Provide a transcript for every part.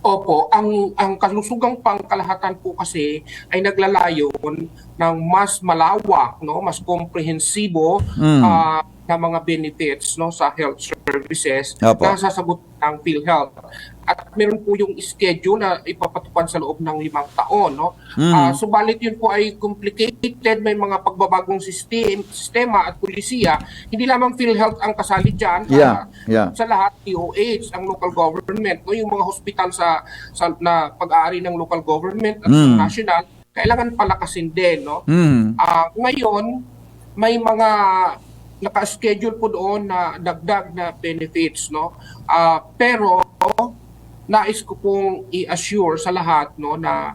Opo, ang kalusugang pangkalahatan po kasi ay naglalayon ng mas malawak, no, mas komprehensibo na mga benefits, no, sa health services na Opo. sasagot ng PhilHealth. At meron po yung schedule na ipapatupad sa loob ng 5 taon, no. Subalit yun po ay complicated, may mga pagbabagong sistema at pulisiya. Hindi lamang PhilHealth ang kasali diyan, sa lahat DOH, ang local government, no, yung mga hospital na pag-aari ng local government at national, kailangan palakasin din, no. Ngayon may mga naka-schedule po doon na dagdag na benefits, no. Pero nais ko pong i-assure sa lahat, no, na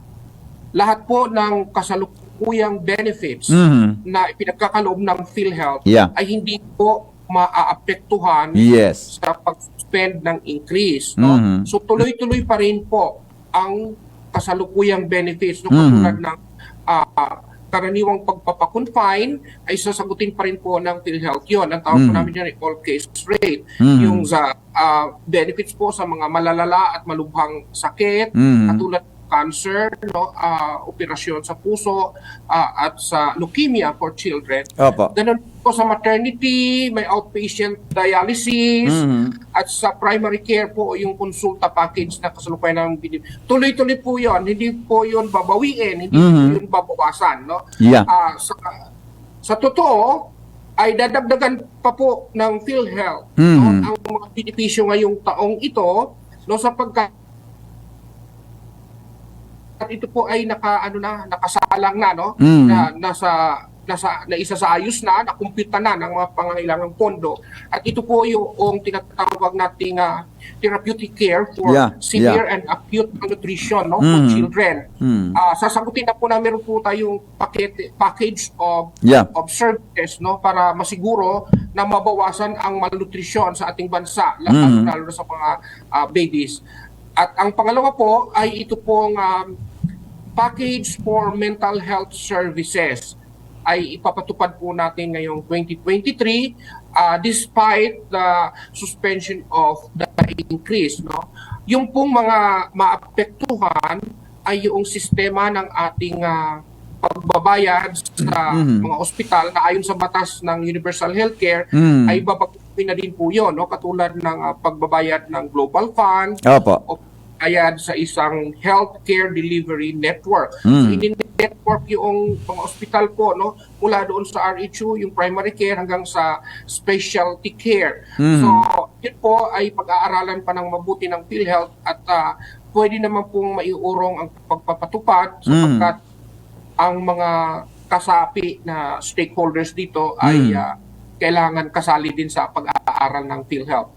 lahat po ng kasalukuyang benefits na ipinagkakaloob ng PhilHealth ay hindi po maaapektuhan sa pag-suspend ng increase, no. So tuloy-tuloy pa rin po ang kasalukuyang benefits, no, katulad ng karaniwang pagpapakonfine ay sasagutin pa rin po ng PhilHealth yun. Ang tawag po namin yan ay all case rate. Yung sa benefits po sa mga malalala at malubhang sakit, katulad ng cancer, no, operasyon sa puso, at sa leukemia for children. Ganun po sa maternity, may outpatient dialysis, at sa primary care po yung consulta package na kasalukuyan ng binibigay. Tuloy-tuloy po yun. Hindi po yun babawiin, hindi po yun babawasan, no? Sa totoo, ay dadagdagan pa po ng PhilHealth, no, ang mga benepisyo ngayong taong ito, no, sapagkat ito po ay nakasalang na, no, na isasaayos na, nakumpita na ng mga pangangailangang pondo. At ito po yung tinatawag nating therapeutic care for severe and acute malnutrition, no, for children. Sasagutin na po na meron po tayong package of services, no, para masiguro na mabawasan ang malnutrition sa ating bansa, lalo na sa mga babies. At ang pangalawa po ay ito pong package for mental health services ay ipapatupad po natin ngayong 2023 despite the suspension of the increase, no. Yung pong mga maapektuhan ay yung sistema ng ating pagbabayad sa mga ospital na ayon sa batas ng Universal Healthcare ay babaguhin na din po yun, no, katulad ng pagbabayad ng Global Fund o bayad sa isang healthcare delivery network. So, ini-network yung mga ospital po, no, mula doon sa RHU, yung primary care hanggang sa specialty care. So, yun po ay pag-aaralan pa ng mabuti ng PhilHealth at pwede naman pong maiurong ang pagpapatupad sapagkat ang mga kasapi na stakeholders dito ay kailangan kasali din sa pag-aaral ng PhilHealth.